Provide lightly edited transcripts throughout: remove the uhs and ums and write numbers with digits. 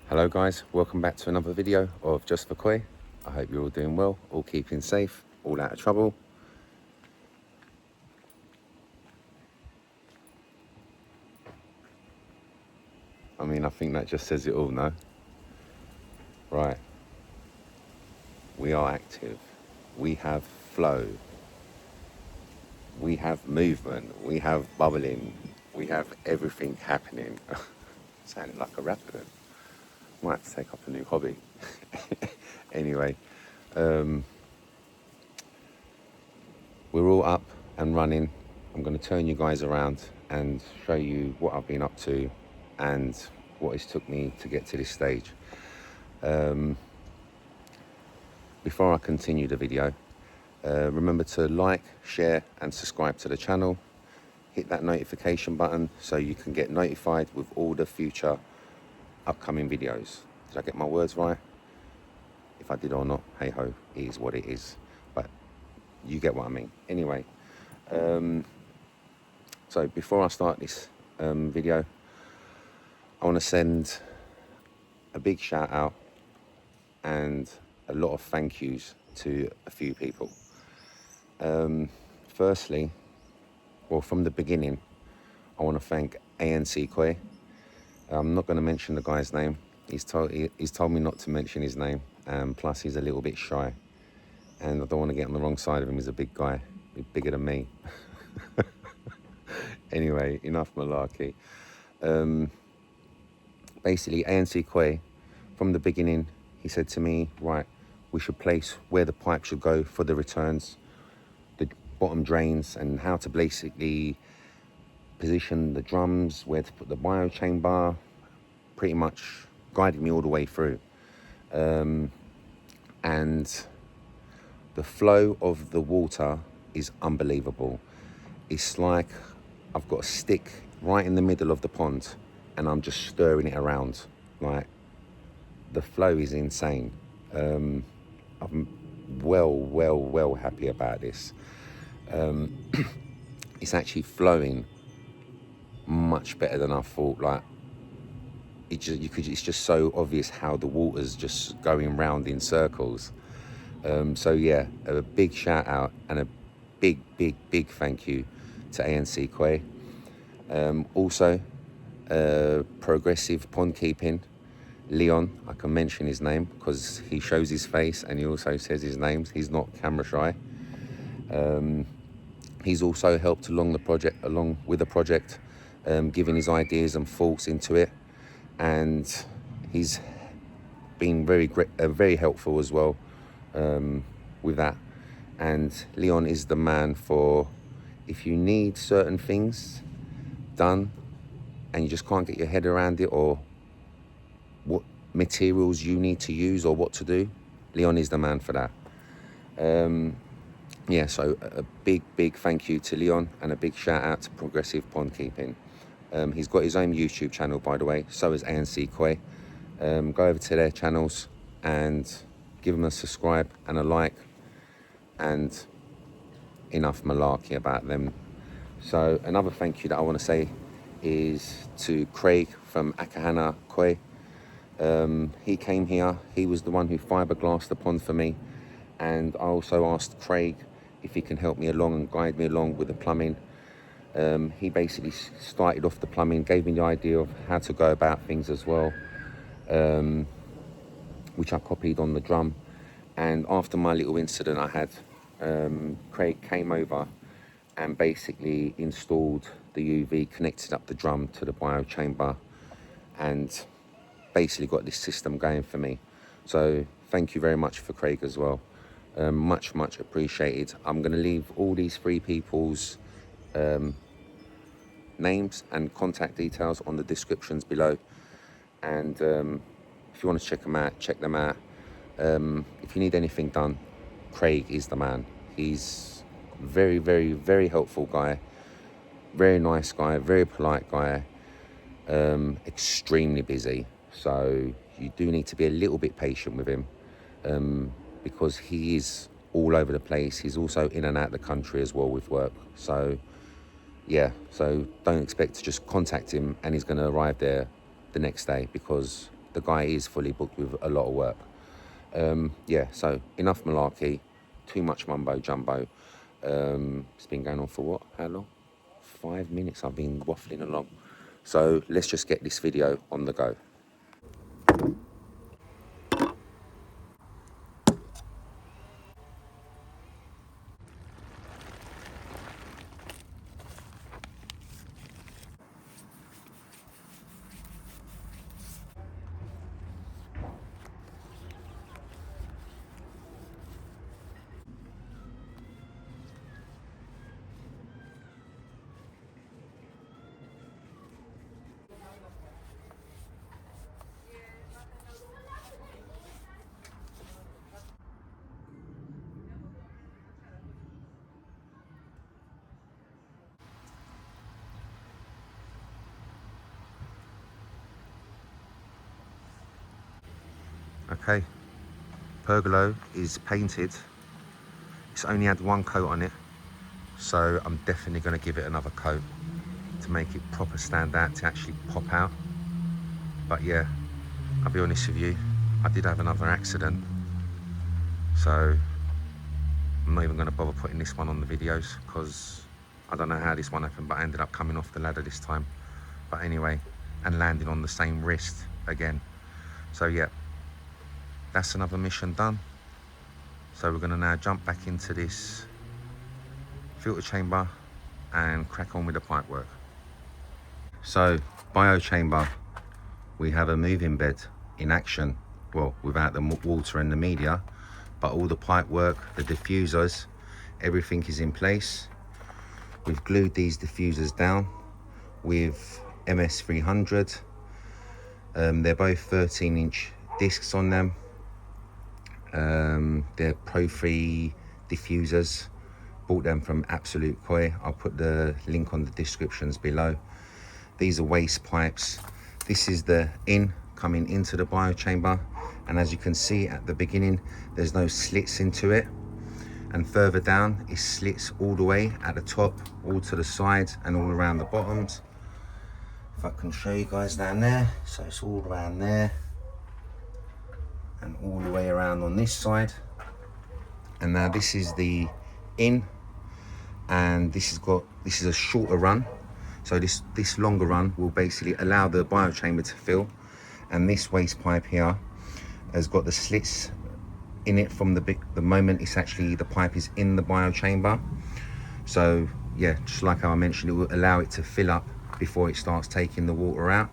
Hello guys, welcome back to another video of Just for Koi. I hope you're all doing well, all keeping safe, all out of trouble. I mean, I think that just says it all, no? Right, we are active, we have flow, we have movement, we have bubbling, we have everything happening. Sounding like a rapper then. Might have to take up a new hobby. Anyway, we're all up and running. I'm going to turn you guys around and show you what I've been up to and what it's took me to get to this stage. Before I continue the video, remember to like, share and subscribe to the channel. Hit that notification button so you can get notified with all the future upcoming videos. Did I get my words right? If I did or not, hey ho, it is what it is. But you get what I mean. Anyway, so before I start this video, I want to send a big shout out and a lot of thank yous to a few people. Firstly, well, from the beginning, I want to thank A&C Koi. I'm not going to mention the guy's name. He's told me not to mention his name, plus he's a little bit shy, and I don't want to get on the wrong side of him. He's a big guy, bigger than me. Anyway, enough malarkey. Basically, A&C Koi, from the beginning, he said to me, right, we should place where the pipe should go for the returns, the bottom drains, and how to basically position the drums, where to put the biochamber, pretty much guided me all the way through. And the flow of the water is unbelievable. It's like I've got a stick right in the middle of the pond and I'm just stirring it around. Like, the flow is insane. I'm well happy about this. It's actually flowing much better than I thought. Like, it's just so obvious how the water's just going round in circles. So yeah, a big shout out and a big thank you to A&C Koi. Also, progressive pond keeping, Leon. I can mention his name because he shows his face and he also says his names. He's not camera shy. He's also helped along with the project, giving his ideas and thoughts into it, and he's been very helpful as well with that. And Leon is the man for if you need certain things done and you just can't get your head around it, or what materials you need to use or what to do. Leon is the man for that. Yeah, so a big thank you to Leon and a big shout out to Progressive Pond Keeping. He's got his own YouTube channel, by the way, so has A&C Koi. Go over to their channels and give them a subscribe and a like, and enough malarkey about them. So another thank you that I want to say is to Craig from Akahana Koi. He came here, he was the one who fiberglassed the pond for me, and I also asked Craig if he can help me along and guide me along with the plumbing. He basically started off the plumbing, gave me the idea of how to go about things as well, which I copied on the drum. And after my little incident I had, Craig came over and basically installed the UV, connected up the drum to the biochamber, and basically got this system going for me. So thank you very much for Craig as well. Much appreciated. I'm going to leave all these three people's names and contact details on the descriptions below, and if you want to check them out. If you need anything done, Craig is the man. He's very helpful guy, very nice guy, very polite guy, extremely busy, so you do need to be a little bit patient with him, because he is all over the place. He's also in and out of the country as well with work. So yeah, so don't expect to just contact him and he's going to arrive there the next day, because the guy is fully booked with a lot of work. Yeah, so enough malarkey, too much mumbo jumbo. It's been going on for what? How long? 5 minutes I've been waffling along. So let's just get this video on the go. Okay, pergola is painted. It's only had one coat on it, so I'm definitely going to give it another coat to make it proper stand out, to actually pop out. But yeah, I'll be honest with you, I did have another accident, so I'm not even going to bother putting this one on the videos, because I don't know how this one happened, but I ended up coming off the ladder this time. But anyway, and landing on the same wrist again. So yeah, that's another mission done. So we're going to now jump back into this filter chamber and crack on with the pipe work. So bio chamber, we have a moving bed in action. Well, without the water and the media, but all the pipe work, the diffusers, everything is in place. We've glued these diffusers down with MS300. They're both 13-inch discs on them. They're Pro-free diffusers. Bought them from A&C Koi. I'll put the link on the descriptions below. These are waste pipes. This is the coming into the bio chamber, and as you can see at the beginning, there's no slits into it, and further down is slits all the way at the top, all to the sides and all around the bottoms. If I can show you guys down there, so it's all around there and all the way around on this side. And now this is the and this is a shorter run, so this longer run will basically allow the bio chamber to fill, and this waste pipe here has got the slits in it from the moment it's actually, the pipe is in the bio chamber. So yeah, just like how I mentioned, it will allow it to fill up before it starts taking the water out.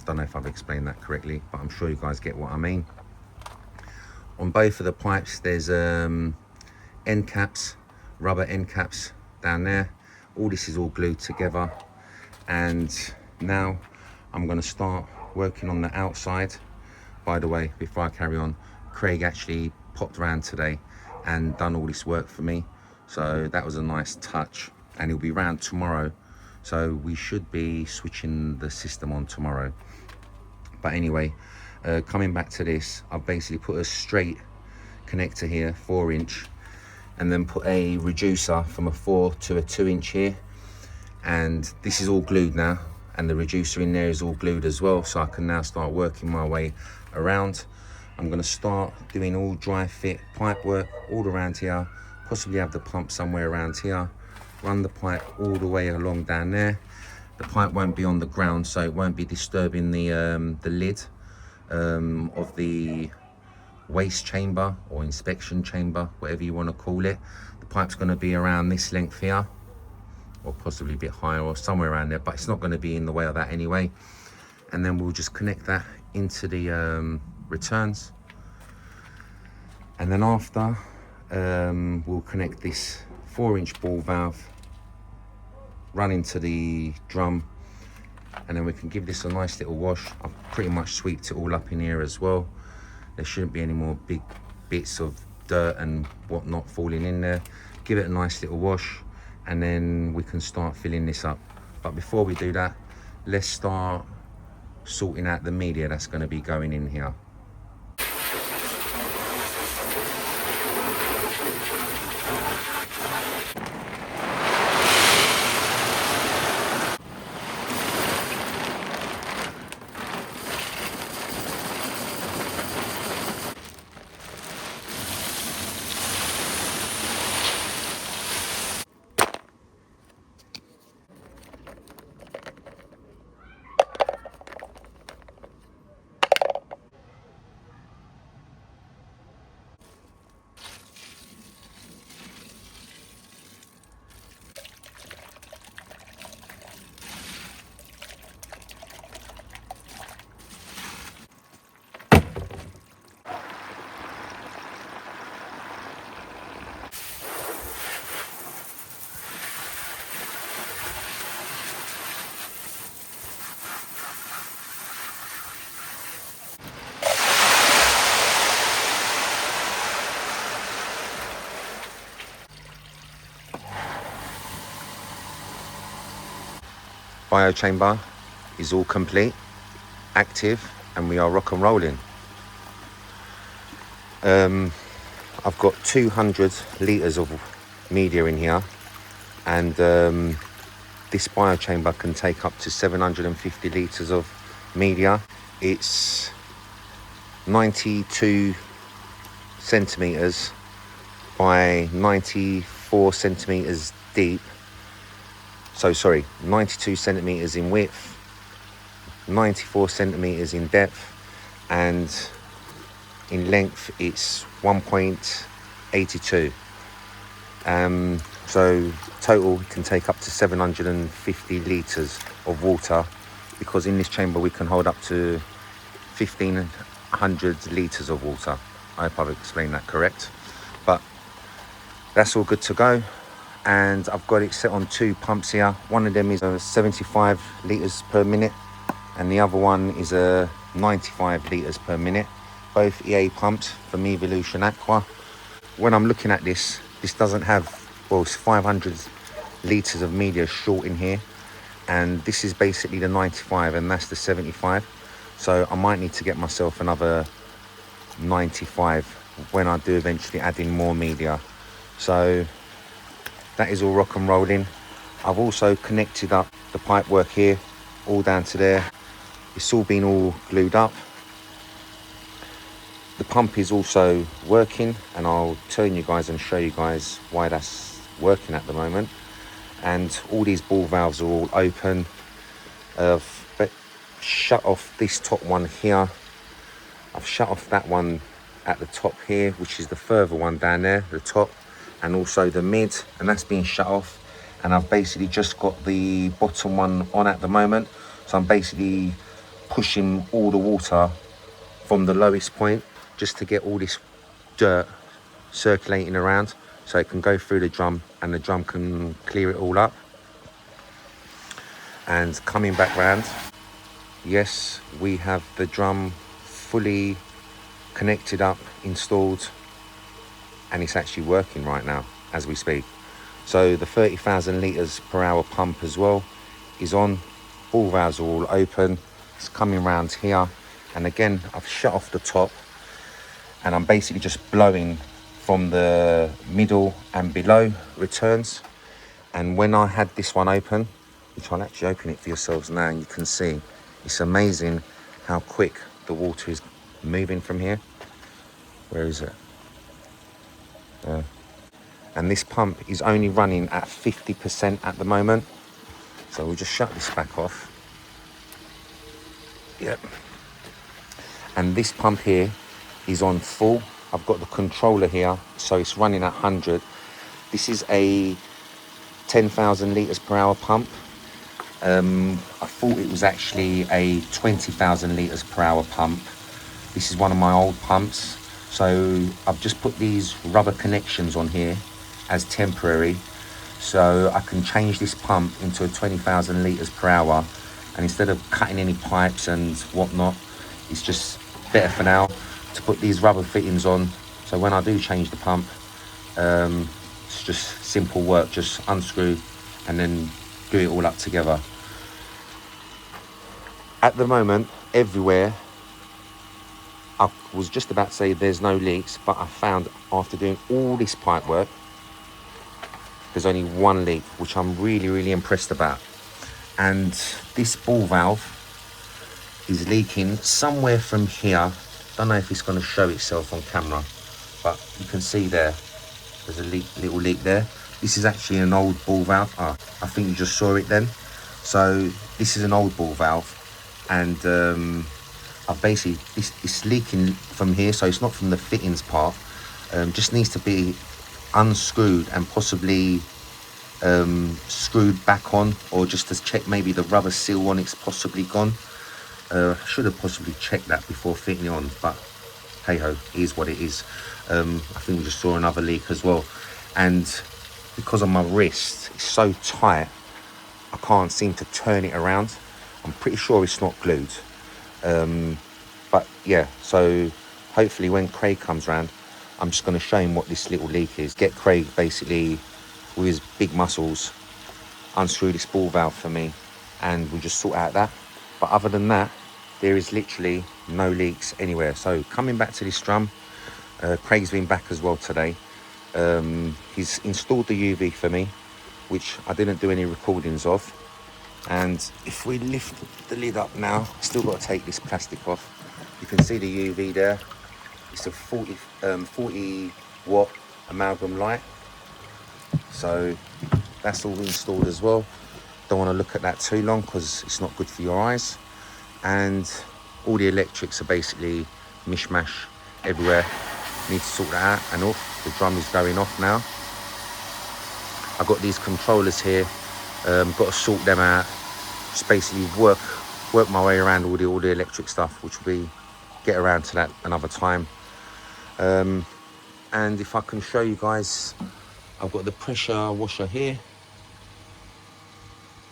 Don't know if I've explained that correctly, but I'm sure you guys get what I mean. On both of the pipes there's end caps, rubber end caps down there. All this is all glued together, and now I'm going to start working on the outside. By the way, before I carry on, Craig actually popped around today and done all this work for me, so that was a nice touch, and he'll be around tomorrow, so we should be switching the system on tomorrow. But anyway, coming back to this, I've basically put a straight connector here, 4-inch, and then put a reducer from a 4 to a 2-inch here, and this is all glued now, and the reducer in there is all glued as well, so I can now start working my way around. I'm going to start doing all dry fit pipe work all around here, possibly have the pump somewhere around here, run the pipe all the way along down there. The pipe won't be on the ground, so it won't be disturbing the lid of the waste chamber or inspection chamber, whatever you want to call it. The pipe's going to be around this length here, or possibly a bit higher or somewhere around there, but it's not going to be in the way of that anyway. And then we'll just connect that into the returns, and then after we'll connect this 4-inch ball valve, run into the drum, and then we can give this a nice little wash. I've pretty much sweeped it all up in here as well. There shouldn't be any more big bits of dirt and whatnot falling in there. Give it a nice little wash, and then we can start filling this up. But before we do that, let's start sorting out the media that's going to be going in here. biochamber is all complete, active, and we are rock and rolling. I've got 200 litres of media in here, and this biochamber can take up to 750 litres of media. It's 92 centimetres by 94 centimetres deep. So sorry, 92 centimetres in width, 94 centimetres in depth, and in length it's 1.82. So total can take up to 750 litres of water, because in this chamber we can hold up to 1,500 litres of water. I hope I've explained that correct. But that's all good to go, and I've got it set on 2 pumps here. One of them is a 75 litres per minute, and the other one is a 95 litres per minute. Both EA pumps from Evolution Aqua. When I'm looking at this doesn't have, well, it's 500 litres of media short in here, and this is basically the 95 and that's the 75. So I might need to get myself another 95 when I do eventually add in more media. So that is all rock and rolling. I've also connected up the pipe work here, all down to there. It's all been all glued up. The pump is also working, and I'll turn you guys and show you guys why that's working at the moment. And all these ball valves are all open. But shut off this top one here. I've shut off that one at the top here, which is the further one down there, the top, and also the mid, and that's being shut off. And I've basically just got the bottom one on at the moment. So I'm basically pushing all the water from the lowest point, just to get all this dirt circulating around, so it can go through the drum and the drum can clear it all up. And coming back round, yes, we have the drum fully connected up, installed, and it's actually working right now as we speak. So the 30,000 litres per hour pump as well is on. Ball valves are all open. It's coming round here, and again I've shut off the top, and I'm basically just blowing from the middle and below returns. And when I had this one open, which I'll actually open it for yourselves now, and you can see it's amazing how quick the water is moving from here. Where is it? And this pump is only running at 50% at the moment. So we'll just shut this back off. Yep. And this pump here is on full. I've got the controller here, so it's running at 100. This is a 10,000 litres per hour pump. I thought it was actually a 20,000 litres per hour pump. This is one of my old pumps. So I've just put these rubber connections on here as temporary, so I can change this pump into a 20,000 litres per hour. And instead of cutting any pipes and whatnot, it's just better for now to put these rubber fittings on. So when I do change the pump, it's just simple work, just unscrew and then do it all up together. At the moment, everywhere, I was just about to say there's no leaks, but I found after doing all this pipe work, there's only one leak, which I'm really impressed about. And this ball valve is leaking somewhere from here. Don't know if it's going to show itself on camera, but you can see there's a little leak there. This is actually an old ball valve. I think you just saw it then. So this is an old ball valve, and I've basically, it's leaking from here, so it's not from the fittings part. Just needs to be unscrewed and possibly screwed back on, or just to check maybe the rubber seal on it's possibly gone. Should have possibly checked that before fitting it on, but hey ho, it is what it is. I think we just saw another leak as well, and because of my wrist, it's so tight I can't seem to turn it around. I'm pretty sure it's not glued, but yeah, so hopefully when Craig comes round, I'm just going to show him what this little leak is. Get Craig basically with his big muscles unscrew this ball valve for me, and we just sort out that. But other than that, there is literally no leaks anywhere. So coming back to this drum, Craig's been back as well today. He's installed the UV for me, which I didn't do any recordings of. And if we lift the lid up now, still got to take this plastic off. You can see the UV there. It's a 40 watt amalgam light. So that's all installed as well. Don't want to look at that too long because it's not good for your eyes. And all the electrics are basically mishmash everywhere. Need to sort that out. And the drum is going off now. I've got these controllers here. Got to sort them out. Just basically work my way around all the electric stuff, which will be get around to that another time. And if I can show you guys, I've got the pressure washer here,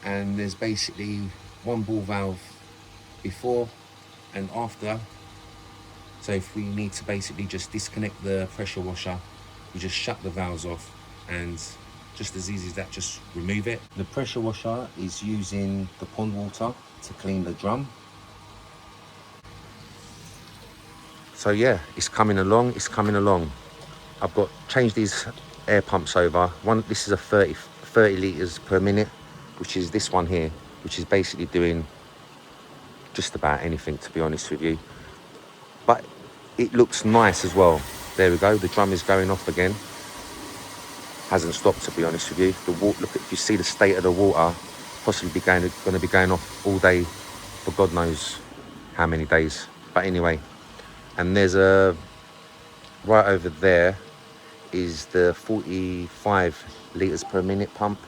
and there's basically one ball valve before and after. So if we need to basically just disconnect the pressure washer, we just shut the valves off, and just as easy as that, just remove it. The pressure washer is using the pond water to clean the drum. So yeah, it's coming along, it's coming along. I've got changed these air pumps over. This is a 30 litres per minute, which is this one here, which is basically doing just about anything, to be honest with you. But it looks nice as well. There we go, the drum is going off again. Hasn't stopped, to be honest with you. The water, look, if you see the state of the water, possibly going to be going off all day for God knows how many days. But anyway, and there's a right over there is the 45 litres per minute pump,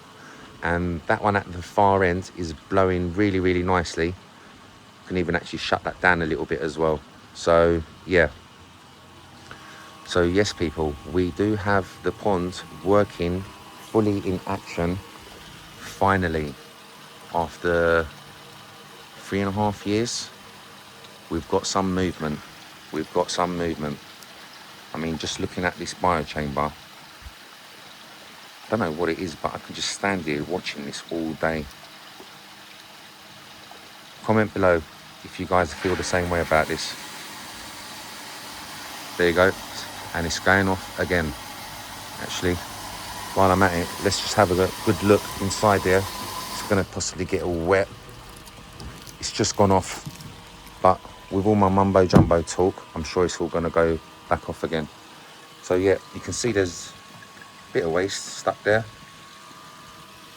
and that one at the far end is blowing really, really nicely. You can even actually shut that down a little bit as well. So yeah, so yes people, we do have the pond working fully in action finally. After 3.5 years, we've got some movement. I mean, just looking at this biochamber, I don't know what it is, but I could just stand here watching this all day. Comment below if you guys feel the same way about this. There you go, and it's going off again. Actually, while I'm at it, let's just have a good look inside there. It's going to possibly get all wet. It's just gone off, but with all my mumbo jumbo talk, I'm sure it's all going to go back off again. So yeah, you can see there's a bit of waste stuck there.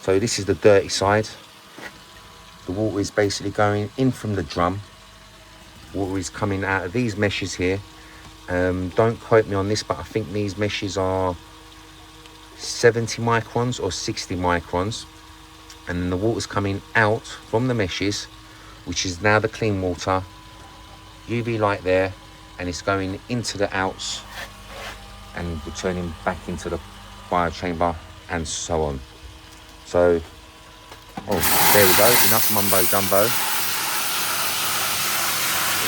So this is the dirty side. The water is basically going in from the drum. Water is coming out of these meshes here. Don't quote me on this, but I think these meshes are 70 microns or 60 microns. And then the water's coming out from the meshes, which is now the clean water. UV light there, and it's going into the outs and returning back into the biochamber and so on. So, oh, there we go, enough mumbo jumbo. You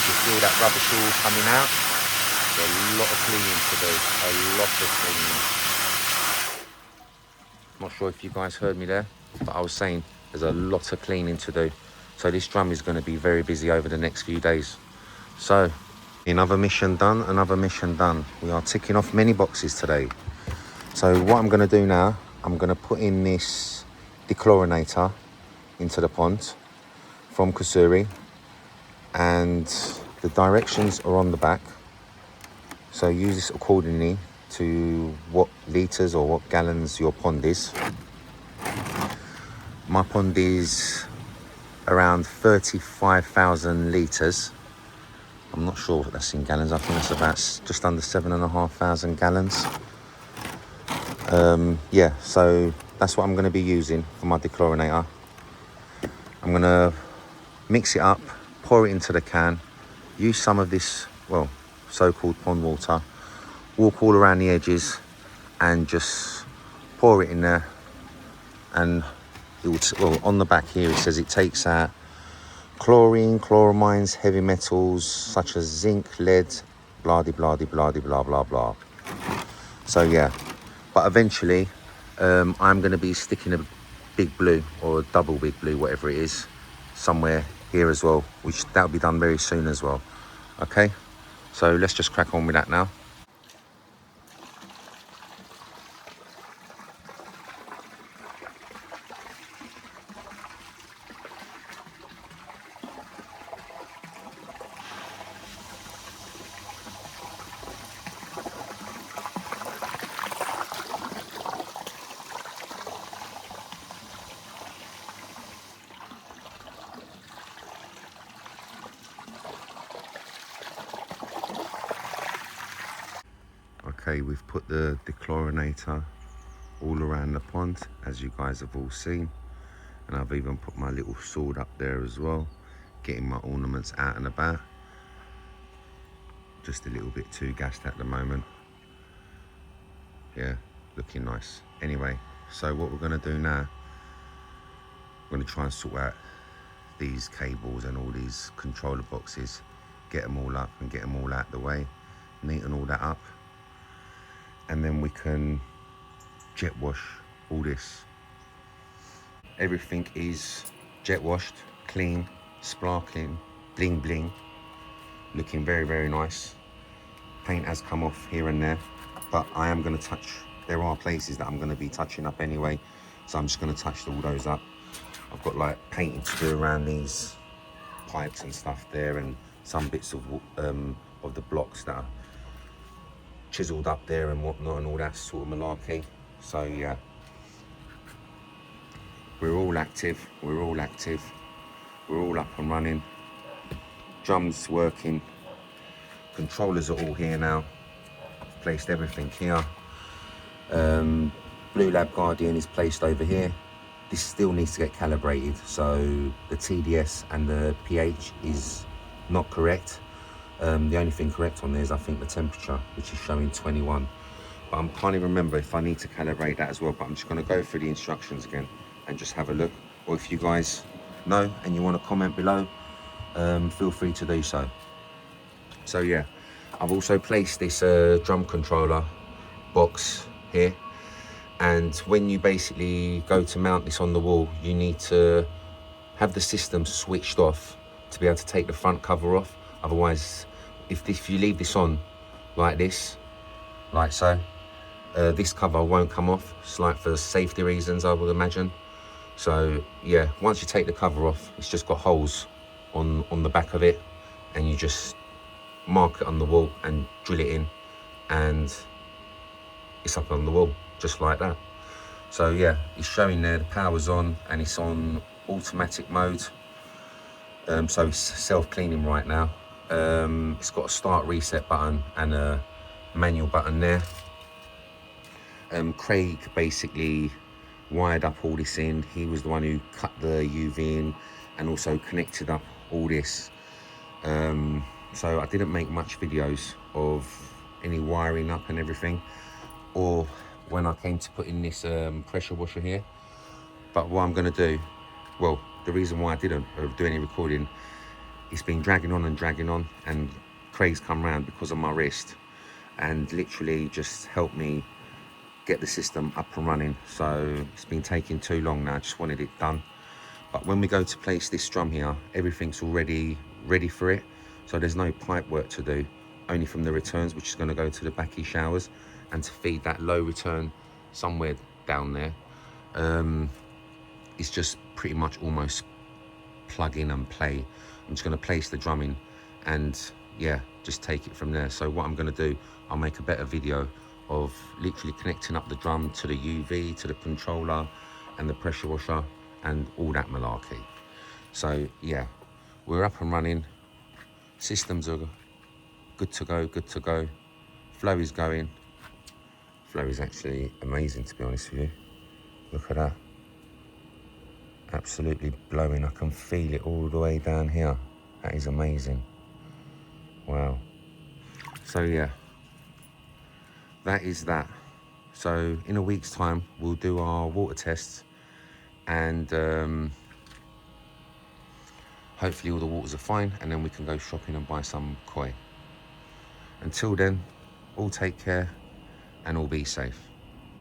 can feel that rubbish all coming out. There's a lot of cleaning to do, a lot of cleaning. Not sure if you guys heard me there, but I was saying there's a lot of cleaning to do. So this drum is going to be very busy over the next few days. So, another mission done, another mission done. We are ticking off many boxes today. So what I'm going to do now, I'm going to put in this dechlorinator into the pond from Kusuri, and the directions are on the back. So use this accordingly to what litres or what gallons your pond is. My pond is around 35,000 litres. I'm not sure what that's in gallons. I think that's about just under 7,500 gallons. Yeah, so that's what I'm going to be using for my dechlorinator. I'm going to mix it up, pour it into the can, use some of this, well, so-called pond water, walk all around the edges and just pour it in there. And it would, well, on the back here it says it takes out chlorine, chloramines, heavy metals such as zinc, lead, blah de blah de blah de blah blah blah. So yeah, but eventually I'm going to be sticking a big blue or a double big blue, whatever it is, somewhere here as well, which that'll be done very soon as well. Okay, so let's just crack on with that now. Okay, we've put the dechlorinator all around the pond, as you guys have all seen, and I've even put my little sword up there as well, getting my ornaments out and about. Just a little bit too gassed at the moment. Yeah, looking nice. Anyway, so what we're going to do now, we're going to try and sort out these cables and all these controller boxes, get them all up and get them all out the way, neaten all that up, and then we can jet wash all this. Everything is jet washed, clean, sparkling, bling bling, looking very, very nice. Paint has come off here and there, but I am going to touch, there are places that I'm going to be touching up anyway, so I'm just going to touch all those up. I've got like painting to do around these pipes and stuff there, and some bits of the blocks that are chiseled up there and whatnot, and all that sort of malarkey. So yeah, we're all active, we're all active, we're all up and running. Drums working, controllers are all here now. I've placed everything here. Blue Lab Guardian is placed over here. This still needs to get calibrated, so the TDS and the pH is not correct. The only thing correct on there is I think the temperature, which is showing 21. But I can't even remember if I need to calibrate that as well, but I'm just going to go through the instructions again and just have a look. Or if you guys know and you want to comment below, feel free to do so. So yeah, I've also placed this drum controller box here. And when you basically go to mount this on the wall, you need to have the system switched off to be able to take the front cover off. Otherwise, if you leave this on like this, like so, this cover won't come off. It's like for safety reasons, I would imagine. So yeah, once you take the cover off, it's just got holes on the back of it, and you just mark it on the wall and drill it in, and it's up on the wall, just like that. So yeah, it's showing there the power's on and it's on automatic mode. So it's self-cleaning right now. It's got a start reset button and a manual button there. Craig basically wired up all this in. He was the one who cut the UV in and also connected up all this. So I didn't make much videos of any wiring up and everything, or when I came to put in this pressure washer here. But what I'm going to do, well, the reason why I didn't do any recording, it's been dragging on, and Craig's come round because of my wrist and literally just helped me get the system up and running. So it's been taking too long now. I just wanted it done. But when we go to place this drum here, everything's already ready for it. So there's no pipe work to do, only from the returns, which is going to go to the backy showers and to feed that low return somewhere down there. It's just pretty much almost plug in and play. I'm just going to place the drum in and yeah, just take it from there. So what I'm going to do, I'll make a better video of literally connecting up the drum to the UV, to the controller and the pressure washer and all that malarkey. So yeah, we're up and running. Systems are good to go. Flow is going. Flow is actually amazing, to be honest with you. Look at that. Absolutely blowing. I can feel it all the way down here. That is amazing. Wow. So yeah, that is that. So in a week's time, we'll do our water tests, and hopefully all the waters are fine, and then we can go shopping and buy some koi. Until then, all take care and all be safe.